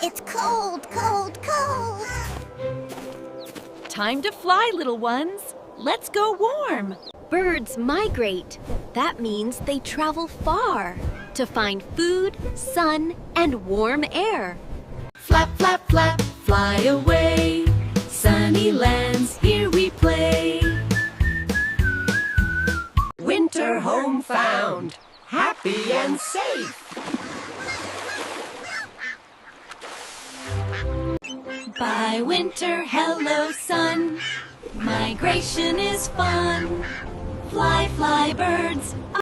It's cold, cold, cold. Time to fly, little ones. Let's go warm. Birds migrate. That means they travel far to find food, sun, and warm air. Flap, flap, flap, fly away. Sunny lands, here we play. Winter home found, happy and safe. Bye, winter, hello, sun. Migration is fun. Fly, fly, birds,